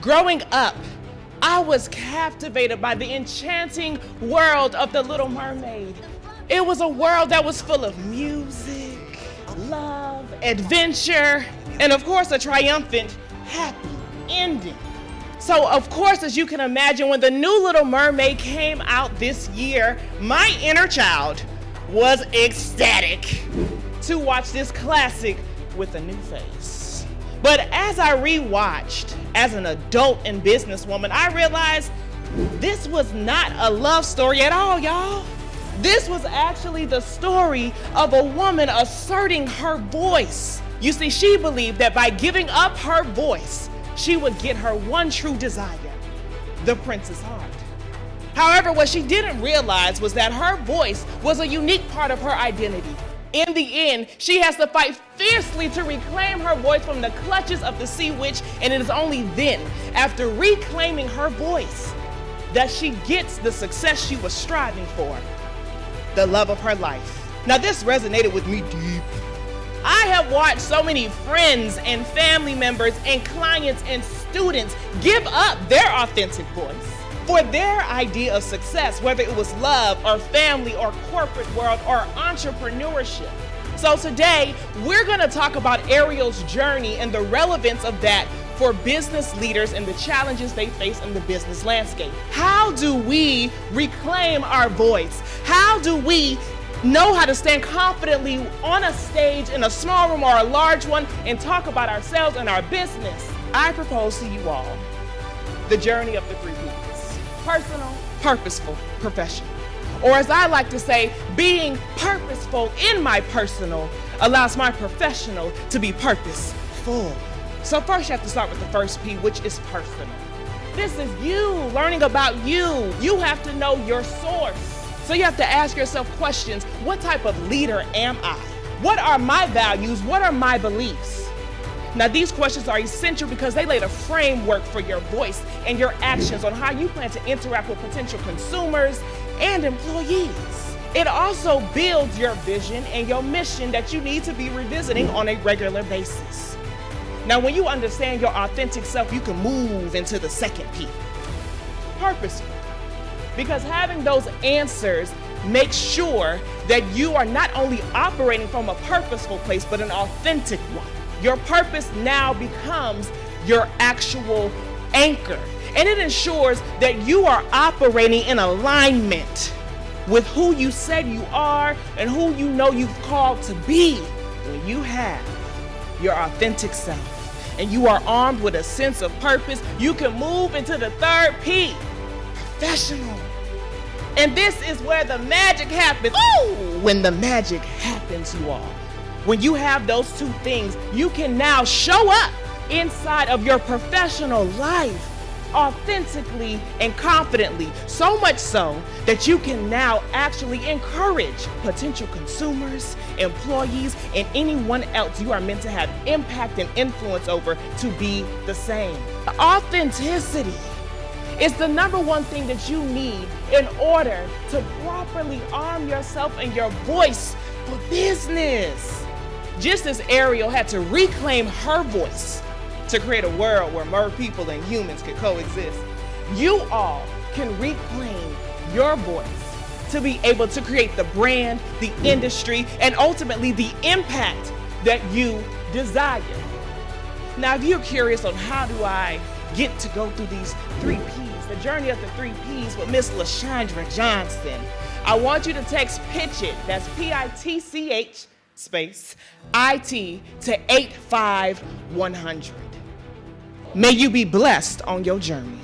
Growing up, I was captivated by the enchanting world of The Little Mermaid. It was a world that was full of music, love, adventure, and of course a triumphant, happy ending. So of course, as you can imagine, when the new Little Mermaid came out this year, my inner child was ecstatic to watch this classic with a new face. But as I rewatched as an adult and businesswoman, I realized this was not a love story at all, y'all. This was actually the story of a woman asserting her voice. You see, she believed that by giving up her voice, she would get her one true desire, the prince's heart. However, what she didn't realize was that her voice was a unique part of her identity. In the end, she has to fight fiercely to reclaim her voice from the clutches of the Sea Witch, and it is only then, after reclaiming her voice, that she gets the success she was striving for, the love of her life. Now this resonated with me deep. I have watched so many friends and family members and clients and students give up their authentic voice for their idea of success, whether it was love or family or corporate world or entrepreneurship. So today, we're gonna talk about Ariel's journey and the relevance of that for business leaders and the challenges they face in the business landscape. How do we reclaim our voice? How do we know how to stand confidently on a stage in a small room or a large one and talk about ourselves and our business? I propose to you all the journey of the 3 Ps: personal, purposeful, professional. Or as I like to say, being purposeful in my personal allows my professional to be purposeful. So first you have to start with the first P, which is personal. This is you, learning about you. You have to know your source. So you have to ask yourself questions. What type of leader am I? What are my values? What are my beliefs? Now these questions are essential because they lay the framework for your voice and your actions on how you plan to interact with potential consumers and employees. It also builds your vision and your mission that you need to be revisiting on a regular basis. Now when you understand your authentic self, you can move into the second P, purposeful. Because having those answers makes sure that you are not only operating from a purposeful place, but an authentic one. Your purpose now becomes your actual anchor, and it ensures that you are operating in alignment with who you said you are and who you know you've called to be. When you have your authentic self and you are armed with a sense of purpose, you can move into the third P, professional. And this is where the magic happens. Ooh, when the magic happens, you all. When you have those two things, you can now show up inside of your professional life authentically and confidently, so much so that you can now actually encourage potential consumers, employees, and anyone else you are meant to have impact and influence over to be the same. Authenticity is the number one thing that you need in order to properly arm yourself and your voice for business. Just as Ariel had to reclaim her voice to create a world where more people and humans could coexist, you all can reclaim your voice to be able to create the brand, the industry, and ultimately the impact that you desire. Now, if you're curious on how do I get to go through these 3 Ps, the journey of the 3 Ps with Miss LaShondra Johnson, I want you to text PITCH, that's PITCH space IT to 85100. May you be blessed on your journey.